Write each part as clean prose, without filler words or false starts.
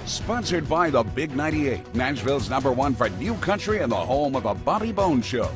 Sponsored by the Big 98, Nashville's #1 for new country and the home of the Bobby Bones Show.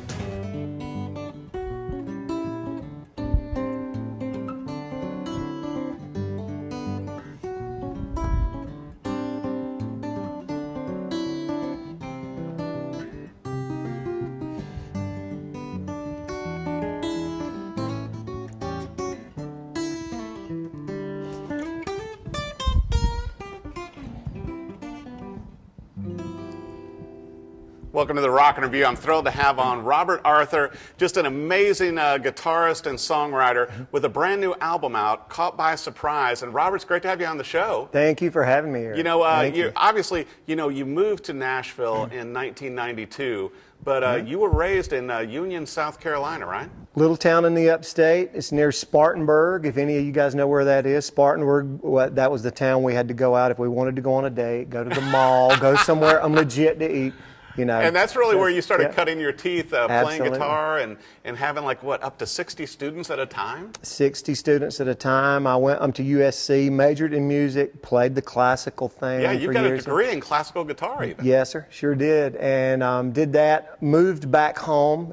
Welcome to the Rock Review. I'm thrilled to have on Robert Arthur, just an amazing guitarist and songwriter with a brand new album out, Caught by Surprise. And Robert, it's great to have you on the show. Thank you for having me here. You know, obviously, you moved to Nashville in 1992, but you were raised in Union, South Carolina, right? Little town in the upstate. It's near Spartanburg. If any of you guys know where that is, Spartanburg, that was the town we had to go out if we wanted to go on a date, go to the mall, go somewhere legit to eat. You know, and that's really where you started cutting your teeth, playing Absolutely. guitar and having up to 60 students at a time? 60 students at a time. I went to USC, majored in music, played the classical thing. Yeah, you've for got years. a degree in classical guitar even. Yes, sir, sure did. And did that, moved back home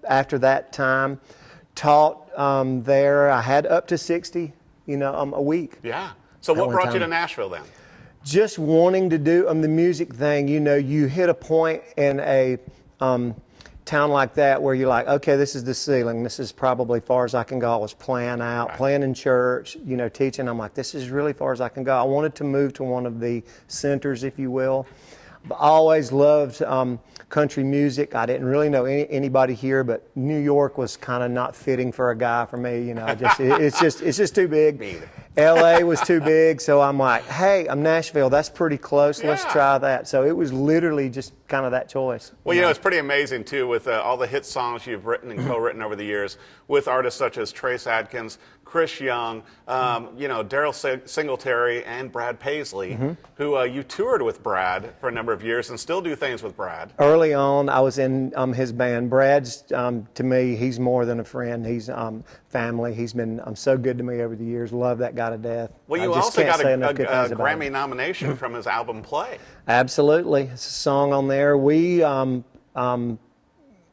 after that time, taught there. I had up to 60, a week. Yeah. So what brought you to Nashville then? Just wanting to do the music thing. You hit a point in a town like that where you're like, okay, this is the ceiling. This is probably far as I can go. I was playing out, playing in church, teaching. I'm like, this is really far as I can go. I wanted to move to one of the centers, if you will. I always loved country music. I didn't really know anybody here, but New York was kind of not fitting for a guy for me. It's just too big. LA was too big, so I'm like, hey, I'm Nashville. That's pretty close. Yeah. Let's try that. So it was literally just kind of that choice. Well, it's pretty amazing, too, with all the hit songs you've written and co-written over the years with artists such as Trace Adkins, Chris Young, Daryl Singletary, and Brad Paisley, who you toured with Brad for a number of years and still do things with Brad. Early on, I was in his band. Brad's, to me, he's more than a friend. He's family. He's been so good to me over the years. Love that guy to death. Well, you also got a Grammy nomination from his album Play. Absolutely. It's a song on there.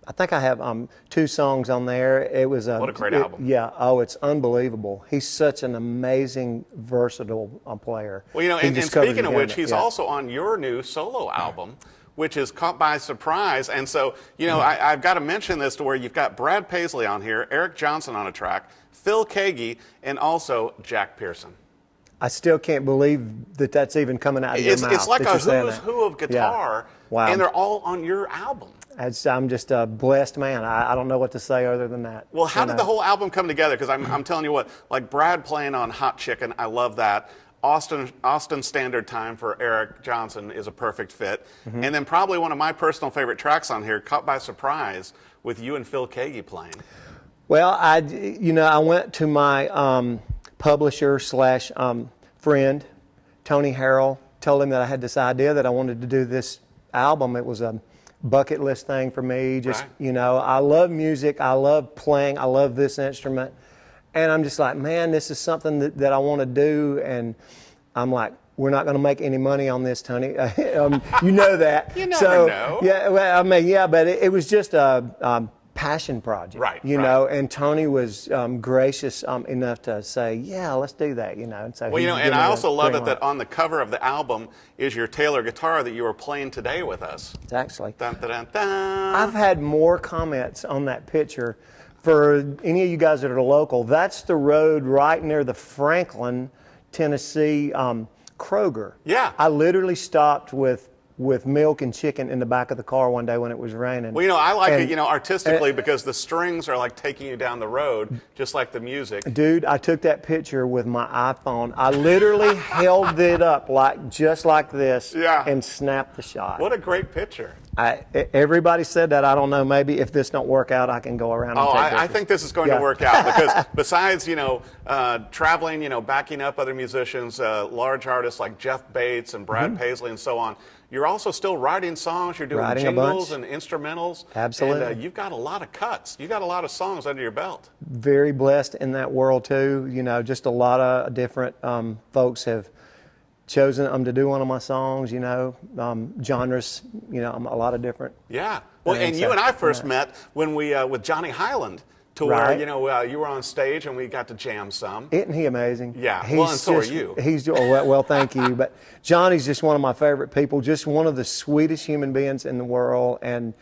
I think I have 2 songs on there. It was what a great album. Yeah. Oh, it's unbelievable. He's such an amazing, versatile player. Well, and speaking of which, he's also on your new solo album, which is Caught by Surprise. And so, I've got to mention this to where you've got Brad Paisley on here, Eric Johnson on a track, Phil Keaggy, and also Jack Pearson. I still can't believe that's even coming out of your mouth. It's like a who's who of guitar, Wow. And they're all on your album. I'm just a blessed man. I don't know what to say other than that. Well, how did the whole album come together? Because I'm telling you what, like Brad playing on Hot Chicken, I love that. Austin Standard Time for Eric Johnson is a perfect fit. And then probably one of my personal favorite tracks on here, Caught by Surprise, with you and Phil Keaggy playing. Well, I went to my publisher / friend, Tony Harrell, told him that I had this idea that I wanted to do this album. It was a bucket list thing for me. I love music. I love playing. I love this instrument. And I'm just like, man, this is something that I want to do. And I'm like, we're not going to make any money on this, Tony. You know that. You never know. Yeah, well, but it was just a passion project. Right. And Tony was gracious enough to say, yeah, let's do that, And so and I also love it that on the cover of the album is your Taylor guitar that you were playing today with us. It's actually. Dun, dun, dun, dun. I've had more comments on that picture. For any of you guys that are local, that's the road right near the Franklin, Tennessee Kroger. Yeah. I literally stopped with milk and chicken in the back of the car one day when it was raining. Well, I like it, artistically because the strings are like taking you down the road, just like the music. Dude, I took that picture with my iPhone. I literally held it up just like this and snapped the shot. What a great picture. Everybody said that. I don't know. Maybe if this don't work out, I can go around and take pictures. I think this is going to work out because besides, traveling, backing up other musicians, large artists like Jeff Bates and Brad Paisley and so on, you're also still writing songs. You're doing jingles and instrumentals. Absolutely. And you've got a lot of cuts. You've got a lot of songs under your belt. Very blessed in that world, too. Just a lot of different folks have chosen to do one of my songs, genres, a lot of different. Yeah. Well, and you and I first met when we with Johnny Highland. To Right. where, you were on stage and we got to jam some. Isn't he amazing? Yeah, He's well, and so are you. Well, thank you. But Johnny's just one of my favorite people, just one of the sweetest human beings in the world. And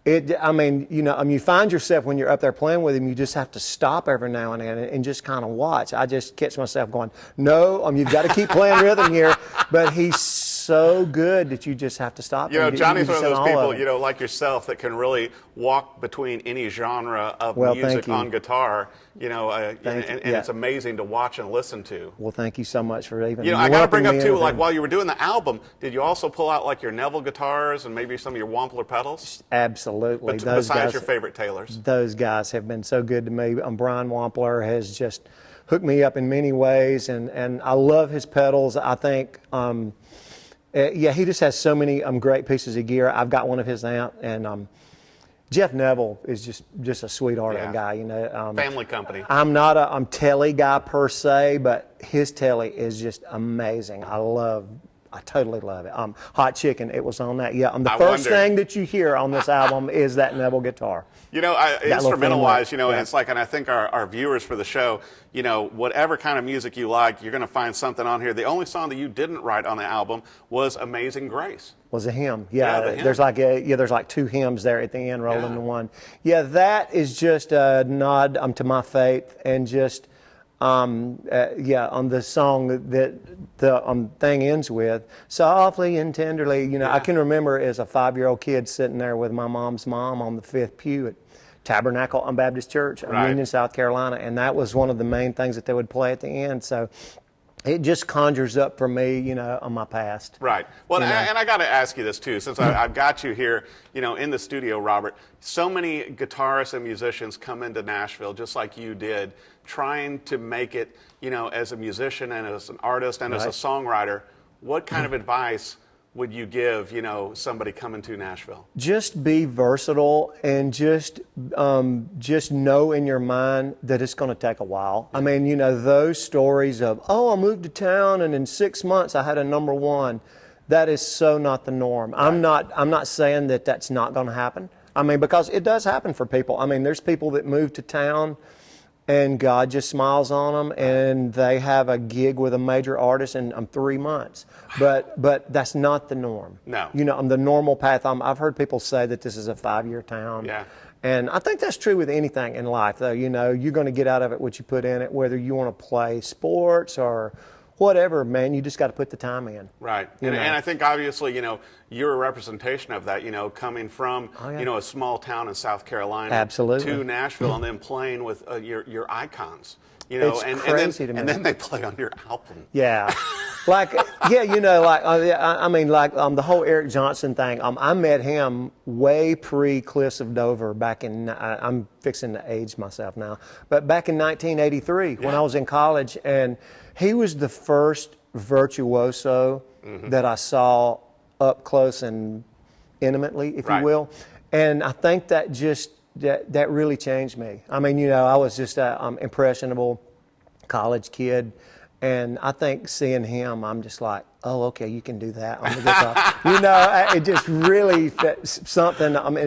you find yourself when you're up there playing with him, you just have to stop every now and then and just kind of watch. I just catch myself going, no, you've got to keep playing rhythm here. But he's so good that you just have to stop. Johnny's one of those people, like yourself, that can really walk between any genre of music on guitar, and it's amazing to watch and listen to. Well, thank you so much for even. I got to bring up too, like while you were doing the album, did you also pull out like your Neville guitars and maybe some of your Wampler pedals? Absolutely. But besides your favorite Taylors, those guys have been so good to me. Brian Wampler has just hooked me up in many ways, and I love his pedals. I think. He just has so many great pieces of gear. I've got one of his amp, and Jeff Neville is just a sweetheart of a guy. family company. I'm not a telly guy per se, but his telly is just amazing. I totally love it. Hot Chicken, it was on that. Yeah, the first thing that you hear on this album is that Neville guitar. Instrumental-wise, it's like, and I think our viewers for the show, whatever kind of music you like, you're going to find something on here. The only song that you didn't write on the album was Amazing Grace. Was a hymn. The hymn. There's like two hymns there at the end rolled into one. Yeah, that is just a nod to my faith, and just on the song that the thing ends with, softly and tenderly. I can remember as a 5-year-old kid sitting there with my mom's mom on the 5th pew at Tabernacle Baptist Church in Union, South Carolina, and that was one of the main things that they would play at the end. So it just conjures up for me, on my past. Right. Well, and I got to ask you this too, since I've got you here, in the studio, Robert. So many guitarists and musicians come into Nashville, just like you did, trying to make it, as a musician and as an artist and as a songwriter. What kind of advice would you give, somebody coming to Nashville? Just be versatile, and just know in your mind that it's going to take a while. I mean, those stories of, I moved to town and in 6 months I had a #1. That is so not the norm. Right. I'm not saying that that's not going to happen. I mean, because it does happen for people. I mean, there's people that move to town and God just smiles on them, and they have a gig with a major artist in 3 months. But that's not the norm. No. The normal path. I've heard people say that this is a 5-year town. Yeah. And I think that's true with anything in life, though. You're going to get out of it what you put in it, whether you want to play sports or whatever, man. You just got to put the time in. Right. And I think obviously, you're a representation of that, coming from, a small town in South Carolina. Absolutely. To Nashville, and then playing with your icons. It's crazy to me. And then they play on your album. Yeah. the whole Eric Johnson thing. I met him way pre-Cliffs of Dover back in, I'm fixing to age myself now, but back in 1983 when I was in college, and he was the first virtuoso that I saw up close and intimately, if you will. And I think that that really changed me. I mean, I was just an impressionable college kid, and I think seeing him, I'm just like, oh, okay, you can do that on the guitar. It just really something. Well,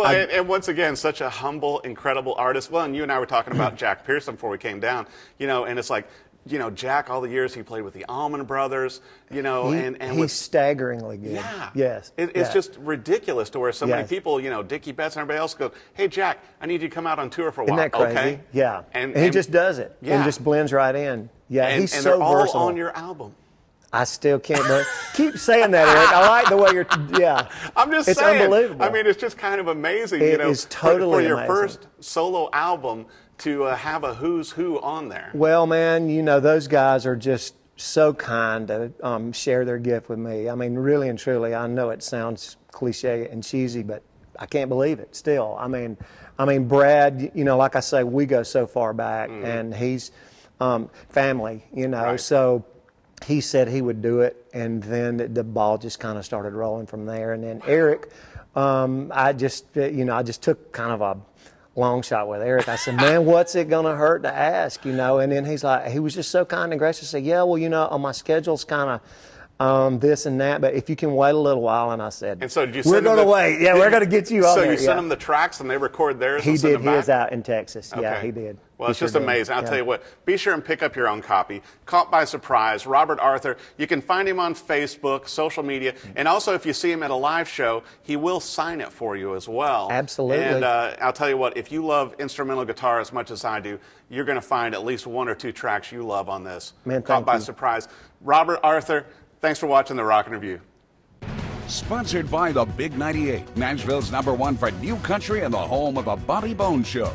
and once again, such a humble, incredible artist. Well, and you and I were talking about Jack Pearson before we came down. And it's like, Jack, all the years he played with the Allman Brothers, he's staggeringly good. Yeah. Yes. It's just ridiculous to where so many people, Dickie Betts and everybody else go, hey, Jack, I need you to come out on tour for a while. Isn't that crazy? Okay. Yeah. And he just does it. Yeah. And just blends right in. Yeah, he's so they're all versatile. on your album. I still can't keep saying that, Eric. I like the way I'm just saying. It's unbelievable. I mean, it's just kind of amazing, It is totally for your amazing. first solo album to have a who's who on there. Well, man, those guys are just so kind to share their gift with me. I mean, really and truly, I know it sounds cliche and cheesy, but I can't believe it still. I mean, Brad, like I say, we go so far back, and he's family, so he said he would do it, and then the ball just kind of started rolling from there. And then Eric, I just took kind of a long shot with Eric. I said, man, what's it going to hurt to ask, you know? And then he's like, he was just so kind and gracious. He said, yeah, well, you know, my schedule's kind of this and that, but if you can wait a little while. And I said, and so did you we're send going to wait. Yeah, we're going to get you on so there. you sent them the tracks and they record theirs He and send did them back? his out in Texas. Okay. Yeah, he did. Well, He it's just sure did. amazing. I'll Yeah. tell you what, be sure and pick up your own copy. Caught by Surprise, Robert Arthur. You can find him on Facebook, social media, and also if you see him at a live show, he will sign it for you as well. Absolutely. And I'll tell you what, if you love instrumental guitar as much as I do, you're going to find at least one or two tracks you love on this. Man, Caught thank by you. Surprise. Robert Arthur, thanks for watching The Rockin' Review. Sponsored by the Big 98, Nashville's #1 for new country and the home of the Bobby Bones Show.